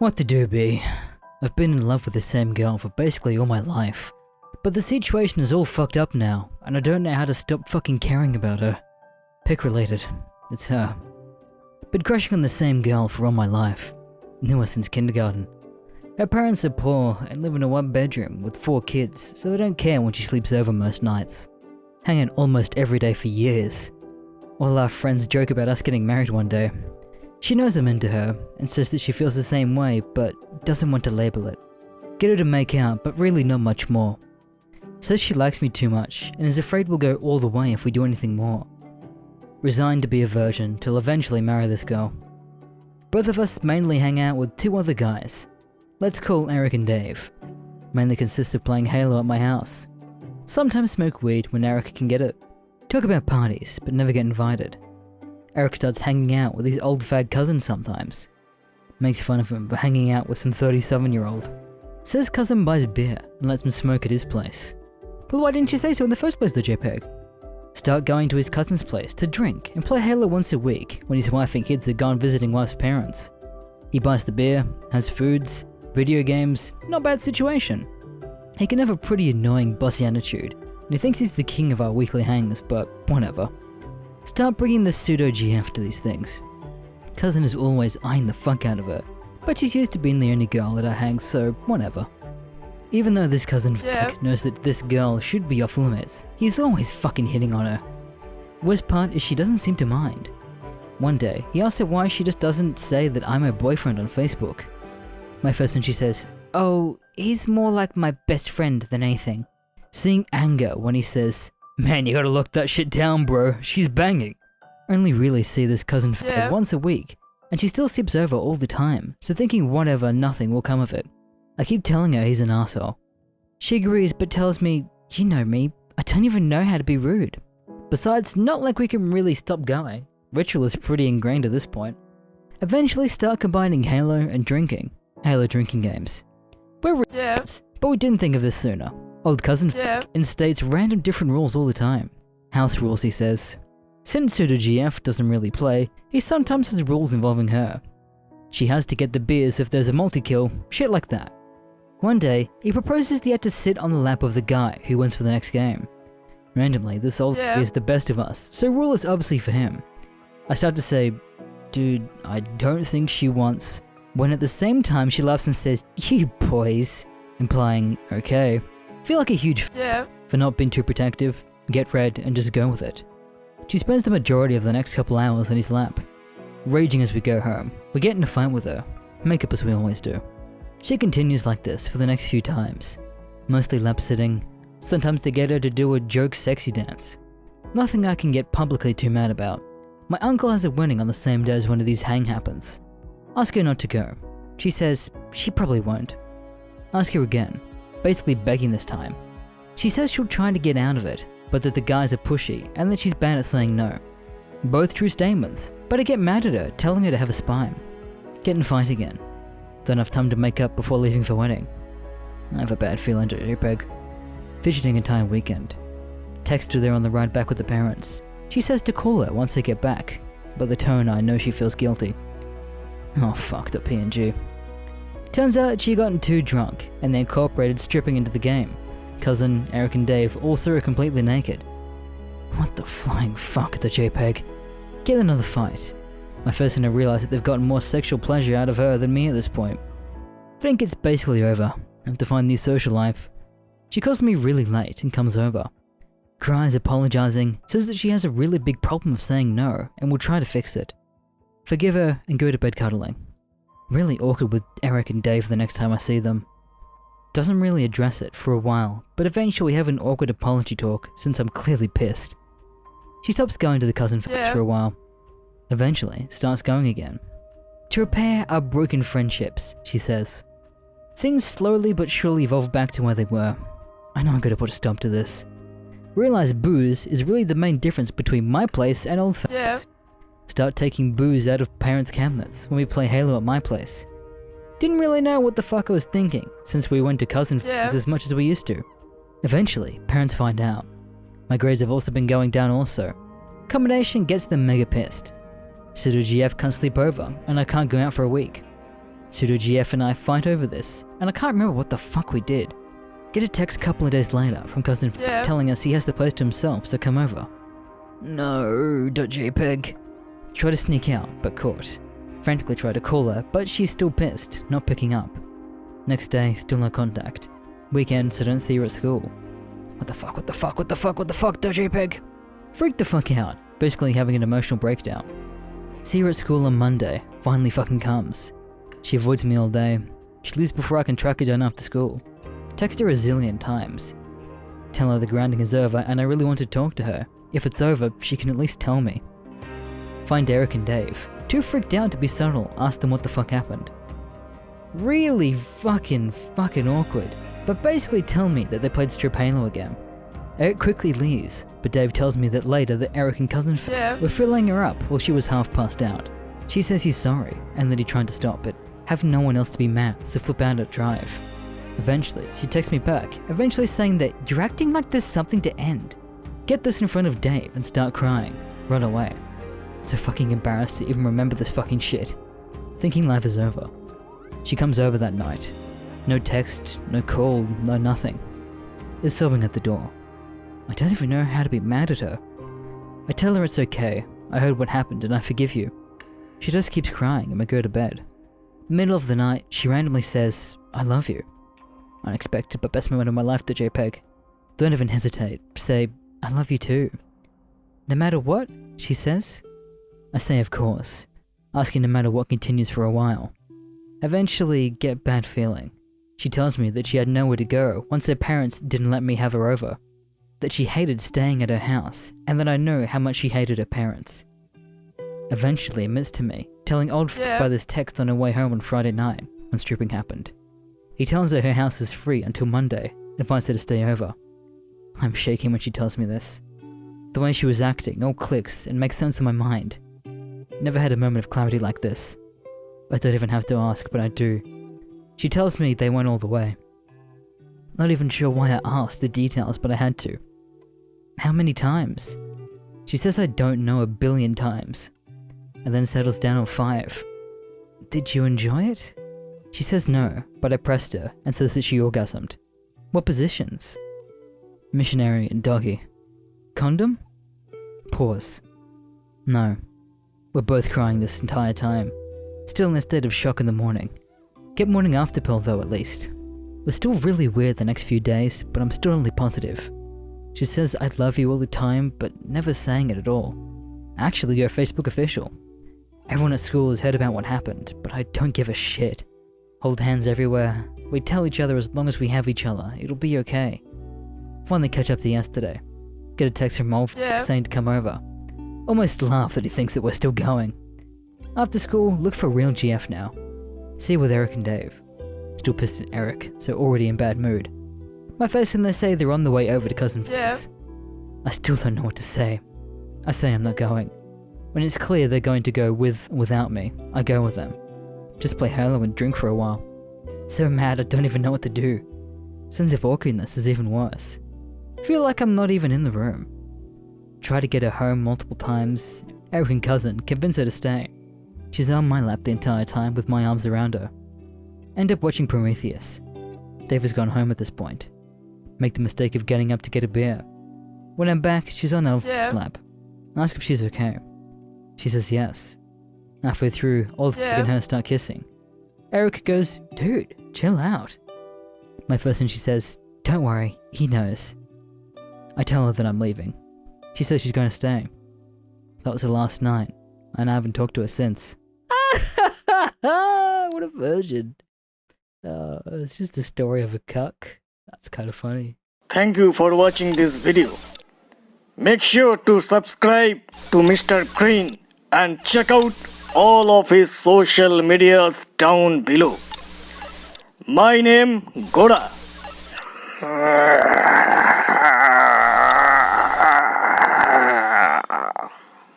What to do, B? I've been in love with the same girl for basically all my life. But the situation is all fucked up now, and I don't know how to stop fucking caring about her. Pick related. It's her. Been crushing on the same girl for all my life. Knew her since kindergarten. Her parents are poor and live in a one bedroom with 4 kids, so they don't care when she sleeps over most nights. Hanging almost every day for years. All our friends joke about us getting married one day. She knows I'm into her and says that she feels the same way, but doesn't want to label it. Get her to make out, but really not much more. Says she likes me too much and is afraid we'll go all the way if we do anything more. Resigned to be a virgin till eventually marry this girl. Both of us mainly hang out with 2 other guys. Let's call Eric and Dave. Mainly consists of playing Halo at my house. Sometimes smoke weed when Eric can get it. Talk about parties, but never get invited. Eric starts hanging out with his old fag cousin sometimes. Makes fun of him for hanging out with some 37-year-old. Says cousin buys beer and lets him smoke at his place. Well, why didn't you say so in the first place, the JPEG? Start going to his cousin's place to drink and play Halo once a week when his wife and kids are gone visiting wife's parents. He buys the beer, has foods, video games, not bad situation. He can have a pretty annoying bossy attitude, and he thinks he's the king of our weekly hangs, but whatever. Start bringing the pseudo GF to these things. Cousin is always eyeing the fuck out of her, but she's used to being the only girl at our hangs, so whatever. Even though this cousin knows that this girl should be off limits, he's always fucking hitting on her. Worst part is she doesn't seem to mind. One day, he asks her why she just doesn't say that I'm her boyfriend on Facebook. My first one she says, "Oh, he's more like my best friend than anything." Seeing anger when he says, "Man, you gotta lock that shit down, bro, she's banging." Only really see this cousin once a week, and she still sleeps over all the time, so thinking whatever, nothing will come of it. I keep telling her he's an asshole. She agrees but tells me, "You know me, I don't even know how to be rude." Besides, not like we can really stop going. Ritual is pretty ingrained at this point. Eventually start combining Halo and drinking. Halo drinking games. We're but we didn't think of this sooner. Old cousin instates random different rules all the time. House rules, he says. Since Pseudo GF doesn't really play, he sometimes has rules involving her. She has to get the beers if there's a multi-kill, shit like that. One day, he proposes he had to sit on the lap of the guy who wins for the next game. Randomly, this old is the best of us, so rule is obviously for him. I start to say, "Dude, I don't think she wants," when at the same time she laughs and says, "You boys," implying, okay. Feel like a huge for not being too protective, get red and just go with it. She spends the majority of the next couple hours on his lap. Raging as we go home, we get in a fight with her, make up as we always do. She continues like this for the next few times. Mostly lap sitting, sometimes they get her to do a joke sexy dance. Nothing I can get publicly too mad about. My uncle has a wedding on the same day as one of these hang happens. Ask her not to go. She says she probably won't. Ask her again, basically begging this time. She says she'll try to get out of it, but that the guys are pushy and that she's bad at saying no. Both true statements, but I get mad at her, telling her to have a spine. Get in fight again. Don't have time to make up before leaving for wedding. I have a bad feeling to JPEG. Fidgeting entire weekend. Text her there on the ride back with the parents. She says to call her once they get back, but the tone I know she feels guilty. Oh fuck the PNG. Turns out she'd gotten too drunk and they incorporated stripping into the game. Cousin, Eric and Dave also are completely naked. What the flying fuck, the JPEG. Get another fight. My first one to realize that they've gotten more sexual pleasure out of her than me at this point. Think it's basically over. I have to find new social life. She calls me really late and comes over. Cries apologizing, says that she has a really big problem of saying no and will try to fix it. Forgive her and go to bed cuddling. Really awkward with Eric and Dave the next time I see them. Doesn't really address it for a while, but eventually we have an awkward apology talk since I'm clearly pissed. She stops going to the cousin for a while. Eventually starts going again. To repair our broken friendships, she says. Things slowly but surely evolve back to where they were. I know I'm gonna put a stop to this. Realize booze is really the main difference between my place and old fags. Start taking booze out of parents' cabinets when we play Halo at my place. Didn't really know what the fuck I was thinking, since we went to cousin as much as we used to. Eventually, parents find out. My grades have also been going down also. Combination gets them mega pissed. Pseudo GF can't sleep over, and I can't go out for a week. Pseudo GF and I fight over this, and I can't remember what the fuck we did. Get a text a couple of days later from cousin telling us he has the place to himself, so come over. No, .jpg. Try to sneak out, but caught. Frantically try to call her, but she's still pissed, not picking up. Next day, still no contact. Weekend, so don't see her at school. What the fuck, .jpg? Freaked the fuck out, basically having an emotional breakdown. See her at school on Monday, finally fucking comes. She avoids me all day. She leaves before I can track her down after school. Text her a zillion times. Tell her the grounding is over and I really want to talk to her. If it's over, she can at least tell me. Find Eric and Dave. Too freaked out to be subtle, ask them what the fuck happened. Really fucking awkward, but basically tell me that they played Strip Halo again. Eric quickly leaves, but Dave tells me that later that Eric and cousin were filling her up while she was half passed out. She says he's sorry, and that he tried to stop it, have no one else to be mad, so flip out at drive. Eventually, she texts me back, eventually saying that you're acting like there's something to end. Get this in front of Dave and start crying. Run away. So fucking embarrassed to even remember this fucking shit. Thinking life is over. She comes over that night. No text, no call, no nothing. Is sobbing at the door. I don't even know how to be mad at her. I tell her it's okay, I heard what happened and I forgive you. She just keeps crying and we go to bed. Middle of the night, she randomly says, I love you. Unexpected but best moment of my life, .jpg. Don't even hesitate, say, I love you too. No matter what, she says. I say of course, asking no matter what continues for a while. Eventually get bad feeling. She tells me that she had nowhere to go once her parents didn't let me have her over. That she hated staying at her house, and that I know how much she hated her parents. Eventually admits to me, telling old by this text on her way home on Friday night, when stripping happened. He tells her house is free until Monday, and invites her to stay over. I'm shaking when she tells me this. The way she was acting all clicks and makes sense in my mind. Never had a moment of clarity like this. I don't even have to ask, but I do. She tells me they went all the way. Not even sure why I asked the details, but I had to. How many times? She says I don't know 1 billion times, and then settles down on 5. Did you enjoy it? She says no, but I pressed her and says that she orgasmed. What positions? Missionary and doggy. Condom? Pause. No. We're both crying this entire time. Still in a state of shock in the morning. Get morning after pill though at least. We're still really weird the next few days, but I'm still only positive. She says I love you all the time, but never saying it at all. Actually, you're Facebook official. Everyone at school has heard about what happened, but I don't give a shit. Hold hands everywhere. We tell each other as long as we have each other, it'll be okay. Finally catch up to yesterday. Get a text from old saying to come over. Almost laugh that he thinks that we're still going. After school, look for real GF now. See with Eric and Dave. Still pissed at Eric, so already in bad mood. My face when they say they're on the way over to cousin Flick's. I still don't know what to say. I say I'm not going. When it's clear they're going to go with or without me, I go with them. Just play Halo and drink for a while. So mad I don't even know what to do. Sense of awkwardness is even worse. Feel like I'm not even in the room. Try to get her home multiple times. Eric and cousin convince her to stay. She's on my lap the entire time with my arms around her. End up watching Prometheus. Dave has gone home at this point. Make the mistake of getting up to get a beer. When I'm back, she's on Elf's lap. Ask if she's okay. She says yes. Halfway through, Old and her start kissing. Eric goes, dude, chill out. My first thing she says, don't worry, he knows. I tell her that I'm leaving. She says she's going to stay. That was her last night, and I haven't talked to her since. What a virgin. It's just the story of a cuck. That's kind of funny. Thank you for watching this video. Make sure to subscribe to Mr. Green and check out all of his social medias down below. My name, Goda.